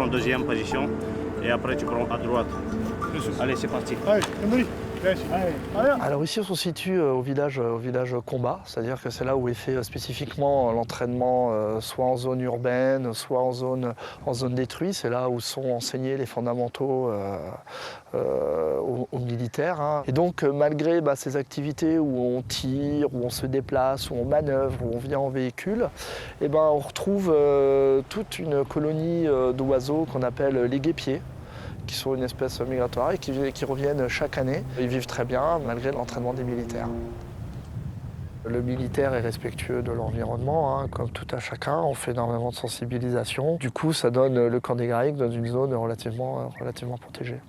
prends deuxième position et après tu prends à droite. Allez, c'est parti. Alors ici on se situe au village combat, c'est-à-dire que c'est là où est fait spécifiquement l'entraînement soit en zone urbaine, soit en zone détruite. C'est là où sont enseignés les fondamentaux aux militaires, hein. Et donc malgré ces activités où on tire, où on se déplace, où on manœuvre, où on vient en véhicule, on retrouve toute une colonie d'oiseaux qu'on appelle les guêpiers, qui sont une espèce migratoire et qui reviennent chaque année. Ils vivent très bien malgré l'entraînement des militaires. Le militaire est respectueux de l'environnement, hein, comme tout à chacun. On fait énormément de sensibilisation. Du coup, ça donne le camp des Garrigues dans une zone relativement protégée.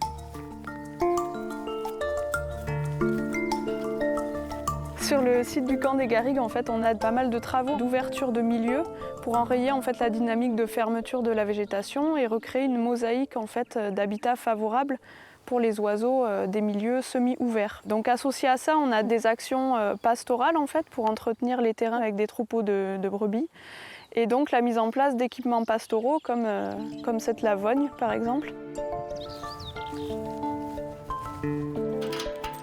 Sur le site du camp des Garrigues, en fait, on a pas mal de travaux d'ouverture de milieux pour enrayer en fait, la dynamique de fermeture de la végétation et recréer une mosaïque en fait, d'habitats favorables pour les oiseaux des milieux semi-ouverts. Donc associé à ça, on a des actions pastorales en fait, pour entretenir les terrains avec des troupeaux de brebis. Et donc la mise en place d'équipements pastoraux comme cette lavogne par exemple.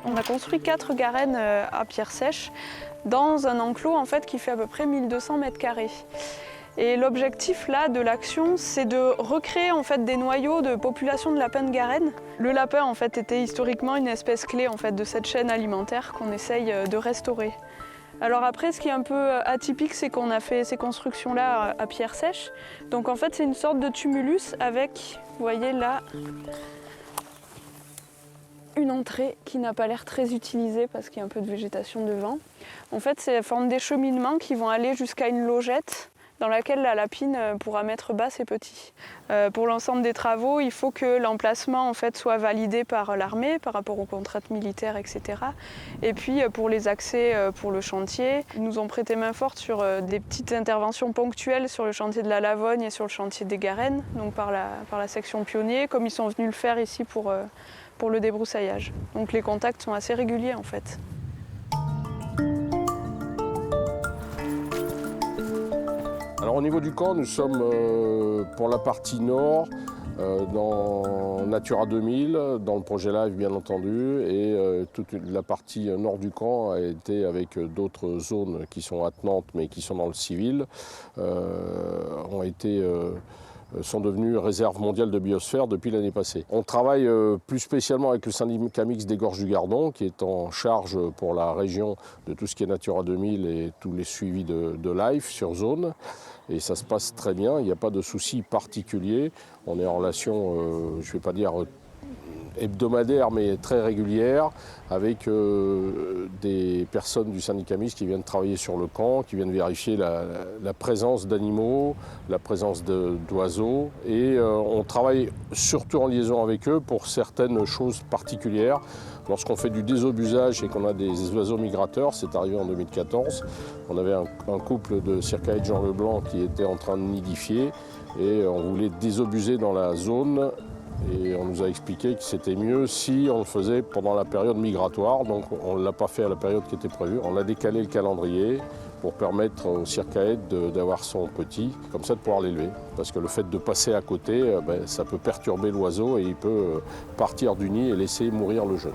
On a construit 4 garennes à pierre sèche dans un enclos en fait, qui fait à peu près 1200 mètres carrés. Et l'objectif là de l'action, c'est de recréer en fait, des noyaux de population de lapins de garenne. Le lapin en fait, était historiquement une espèce clé en fait, de cette chaîne alimentaire qu'on essaye de restaurer. Alors après, ce qui est un peu atypique, c'est qu'on a fait ces constructions-là à pierre sèche. Donc en fait, c'est une sorte de tumulus avec, vous voyez là, une entrée qui n'a pas l'air très utilisée parce qu'il y a un peu de végétation devant. En fait, c'est la forme des cheminements qui vont aller jusqu'à une logette dans laquelle la lapine pourra mettre bas ses petits. Pour l'ensemble des travaux, il faut que l'emplacement en fait, soit validé par l'armée par rapport aux contraintes militaires, etc. Et puis pour les accès pour le chantier, ils nous ont prêté main forte sur des petites interventions ponctuelles sur le chantier de la Lavogne et sur le chantier des Garennes, donc par la section pionnier, comme ils sont venus le faire ici pour le débroussaillage. Donc les contacts sont assez réguliers en fait. Alors au niveau du camp, nous sommes pour la partie nord dans Natura 2000, dans le projet Live bien entendu, et toute la partie nord du camp a été avec d'autres zones qui sont attenantes mais qui sont dans le civil, sont devenus réserve mondiale de biosphère depuis l'année passée. On travaille plus spécialement avec le syndicat mixte des Gorges du Gardon, qui est en charge pour la région de tout ce qui est Natura 2000 et tous les suivis de LIFE sur zone. Et ça se passe très bien, il n'y a pas de soucis particuliers. On est en relation, je ne vais pas dire hebdomadaire, mais très régulière, avec des personnes du syndicat mixte qui viennent travailler sur le camp, qui viennent vérifier la présence d'animaux, la présence d'oiseaux. Et on travaille surtout en liaison avec eux pour certaines choses particulières. Lorsqu'on fait du désobusage et qu'on a des oiseaux migrateurs, c'est arrivé en 2014, on avait un couple de circaètes Jean Leblanc qui était en train de nidifier et on voulait désobuser dans la zone. Et on nous a expliqué que c'était mieux si on le faisait pendant la période migratoire. Donc on ne l'a pas fait à la période qui était prévue. On a décalé le calendrier pour permettre au circaète d'avoir son petit, comme ça de pouvoir l'élever. Parce que le fait de passer à côté, ça peut perturber l'oiseau et il peut partir du nid et laisser mourir le jeune.